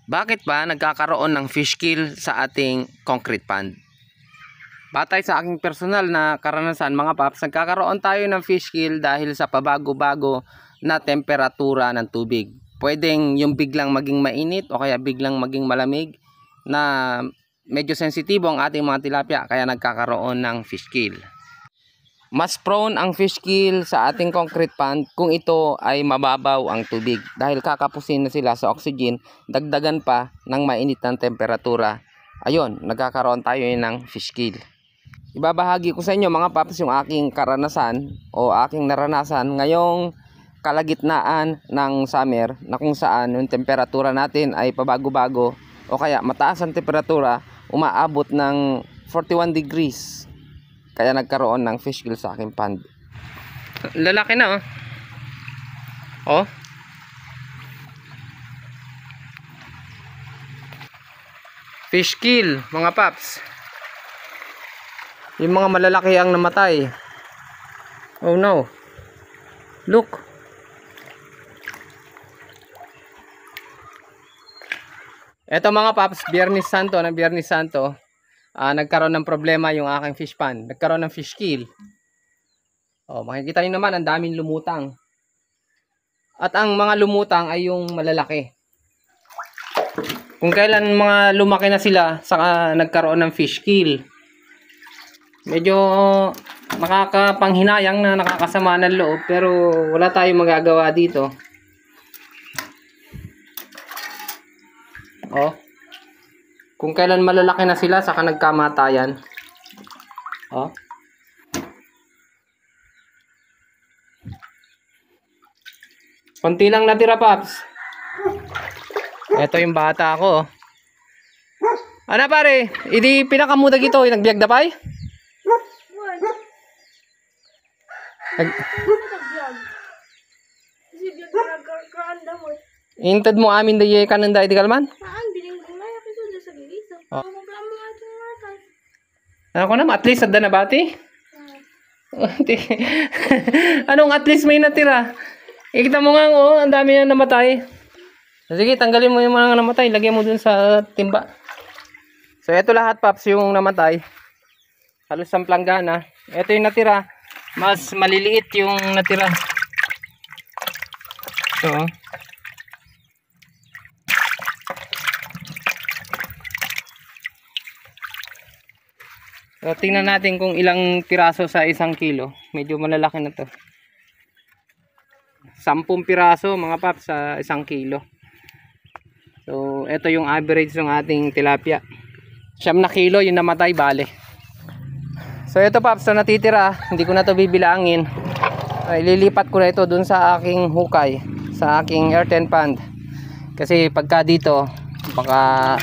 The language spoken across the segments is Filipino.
Bakit ba nagkakaroon ng fish kill sa ating concrete pond? Batay sa aking personal na karanasan mga paps, nagkakaroon tayo ng fish kill dahil sa pabago-bago na temperatura ng tubig. Pwedeng yung biglang maging mainit o kaya biglang maging malamig na medyo sensitibo ang ating mga tilapia, kaya nagkakaroon ng fish kill. Mas prone ang fish kill sa ating concrete pond kung ito ay mababaw ang tubig dahil kakapusin na sila sa oxygen, dagdagan pa ng mainit ng temperatura. Ayun, nagkakaroon tayo ng fish kill. Ibabahagi ko sa inyo mga paps yung aking karanasan o aking naranasan ngayong kalagitnaan ng summer na kung saan yung temperatura natin ay pabago-bago o kaya mataas ang temperatura, umaabot ng 41 degrees. Kaya nagkaroon ng fish kill sa aking pond. Lalaki na oh. Fish kill mga paps. Yung mga malalaki ang namatay. Oh no. Look. Eto mga paps, Biyernes Santo na Biyernes Santo. Nagkaroon ng problema yung aking fish pond. Nagkaroon ng fish kill. Oh, makikita niyo naman ang daming lumutang. At ang mga lumutang ay yung malalaki. Kung kailan mga lumaki na sila, saka nagkaroon ng fish kill. Medyo nakakapanghinayang na, nakakasama ng loob, pero wala tayong magagawa dito. Oh. Kung kailan malalaki na sila, saka nagkamatayan. Oh. Konti lang natira, paps. Ito yung bata ko. Ano pare? Idi pinakamudag ito, nagbiag dapay? Intad mo amin daye kanan da idikalman? Oh. Ako naman, at least adda na bati? Anong at least may natira? Ikita mo nga oh, ang dami na namatay. Sige, tanggalin mo yung mga namatay, lagyan mo dun sa timba. So ito lahat paps yung namatay. Halos ang planggana. Ito yung natira. Mas maliliit yung natira. So tingnan natin kung ilang piraso sa 1 kilo. Medyo malalaki na to. 10 piraso mga paps sa 1 kilo. So ito yung average ng ating tilapia. 9 kilo yung namatay bale. So ito paps, so natitira, hindi ko na to bibilangin. Ililipat ko na ito dun sa aking hukay, sa aking earthen pond. Kasi pagka dito baka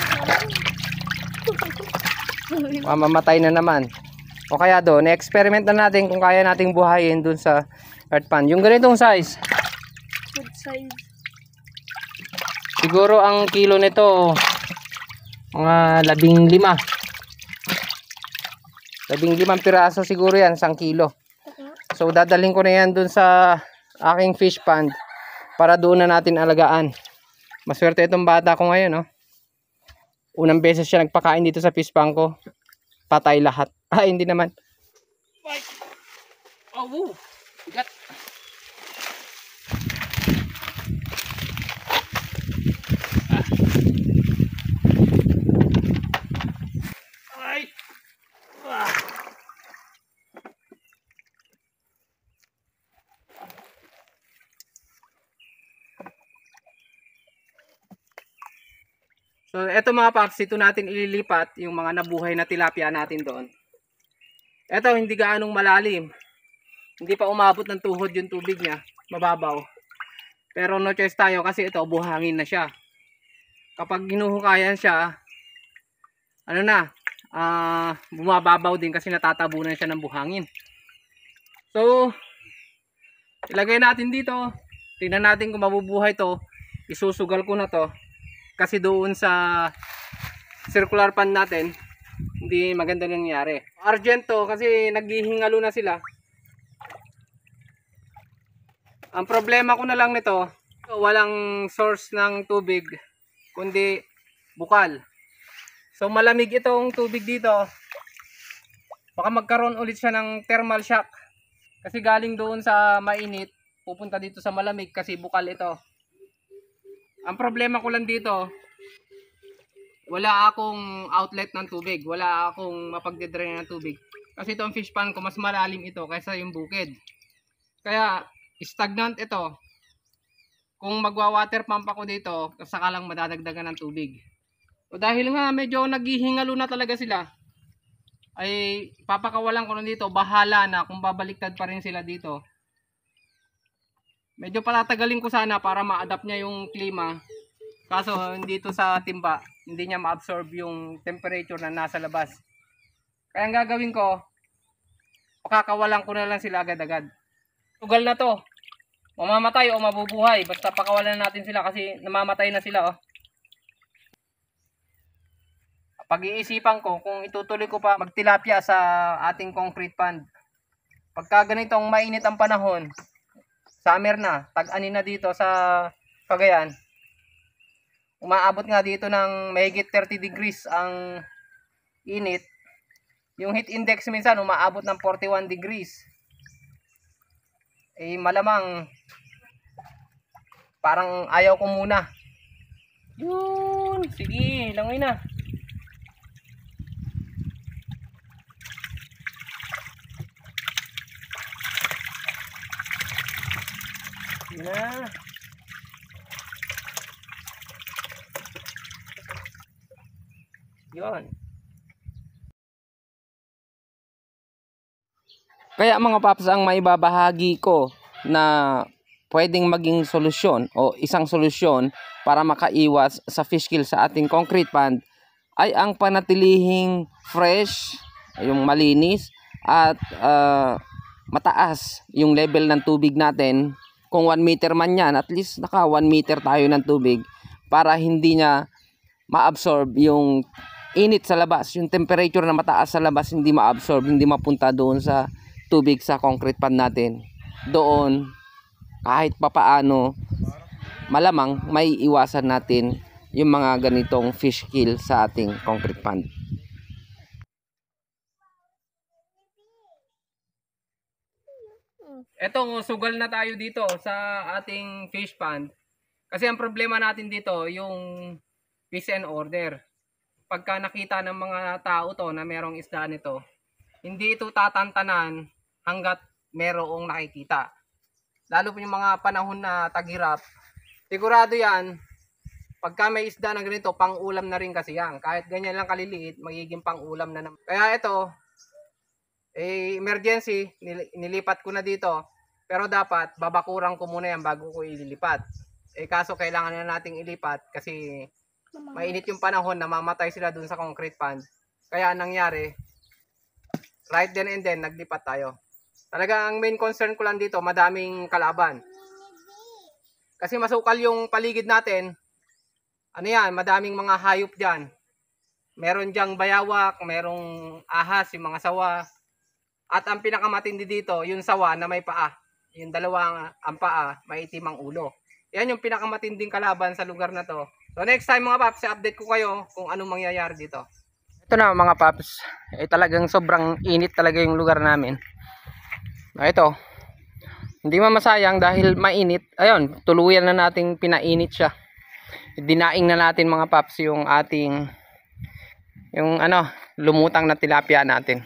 mamatay na naman. O kaya doon, experiment na natin kung kaya nating buhayin dun sa earth pond. Yung ganitong size. Good size. Siguro ang kilo nito mga 15. 15 piraso siguro yan, 1 kilo. So dadalhin ko na yan dun sa aking fish pond para doon na natin alagaan. Maswerte itong bata ko ngayon, no? Unang beses siya nagpakain dito sa fish pond ko. Patay lahat. Hindi naman. Oh, bigat. Ay. So eto mga paps, ito natin ililipat yung mga nabuhay na tilapia natin doon. Eto hindi gaanong malalim. Hindi pa umabot ng tuhod yung tubig niya, mababaw. Pero no choice tayo kasi ito buhangin na siya. Kapag ginuhukayan siya, ano na, bumababaw din kasi natatabunan siya ng buhangin. So ilagay natin dito. Tingnan natin kung mabubuhay to. Isusugal ko na to. Kasi doon sa circular pan natin, hindi maganda nangyari. Argento kasi naghihingalo na sila. Ang problema ko na lang nito, walang source ng tubig, kundi bukal. So malamig itong tubig dito. Baka magkaroon ulit siya ng thermal shock. Kasi galing doon sa mainit, pupunta dito sa malamig kasi bukal ito. Ang problema ko lang dito, wala akong outlet ng tubig. Wala akong mapagdidrain ng tubig. Kasi itong fish pond ko, mas malalim ito kaysa yung bukid. Kaya stagnant ito. Kung magwa-water pump ako dito, saka lang madadagdagan ng tubig. O dahil nga medyo naghihingalo na talaga sila, ay papakawalan ko na dito. Bahala na kung babaliktad pa rin sila dito. Medyo patatagalin ko sana para ma-adapt niya yung klima. Kaso dito sa timba, hindi niya ma-absorb yung temperature na nasa labas. Kaya ang gagawin ko, pakakawalan ko na lang sila agad-agad. Tugal na to. Mamamatay o mabubuhay. Basta pakawalan natin sila kasi namamatay na sila. Oh. Pag-iisipan ko kung itutuloy ko pa magtilapia sa ating concrete pond. Pagka ganitong mainit ang panahon, summer na, tag-ani na dito sa Cagayan, umaabot nga dito ng mahigit 30 degrees ang init. Yung heat index minsan umaabot ng 41 degrees. Eh malamang parang ayaw ko muna. Yun, sige, langoy na. Sige na. Yun. Kaya mga paps, ang maibabahagi ko na pwedeng maging solusyon o isang solusyon para makaiwas sa fish kill sa ating concrete pond ay ang panatilihing fresh, yung malinis at mataas yung level ng tubig natin. Kung 1 meter man yan, at least naka 1 meter tayo ng tubig para hindi niya ma-absorb yung init sa labas, yung temperature na mataas sa labas hindi ma-absorb, hindi mapunta doon sa tubig sa concrete pond natin. Doon kahit papaano malamang may iwasan natin yung mga ganitong fish kill sa ating concrete pond. Etong sugal na tayo dito sa ating fish pond. Kasi ang problema natin dito yung fish and order. Pagka nakita ng mga tao to na merong isda nito, hindi ito tatantanan hanggat merong nakikita. Lalo po yung mga panahon na tag-hirap, sigurado yan, pagka may isda na ganito, pang-ulam na rin kasi yan. Kahit ganyan lang kaliliit, magiging pang-ulam na naman. Kaya ito, emergency, nilipat ko na dito. Pero dapat, babakuran ko muna yan bago ko ililipat. Kaso kailangan na nating ilipat kasi mainit yung panahon, namamatay sila dun sa concrete pond. Kaya nangyari, right then and then, naglipat tayo. Talaga ang main concern ko lang dito, madaming kalaban. Kasi masukal yung paligid natin. Ano yan, madaming mga hayop dyan. Meron dyang bayawak, merong ahas, yung mga sawa. At ang pinakamatindi dito, yung sawa na may paa. Yung dalawang ang paa, may itim ang ulo. Yan yung pinakamatinding kalaban sa lugar na to. So next time mga paps, update ko kayo kung anong mangyayari dito. Ito na mga paps, talagang sobrang init talaga yung lugar namin. Ito, hindi mamasayang dahil mainit. Ayun, tuluyan na nating pinainit siya. Dinaing na natin mga paps yung ating, yung lumutang na tilapia natin.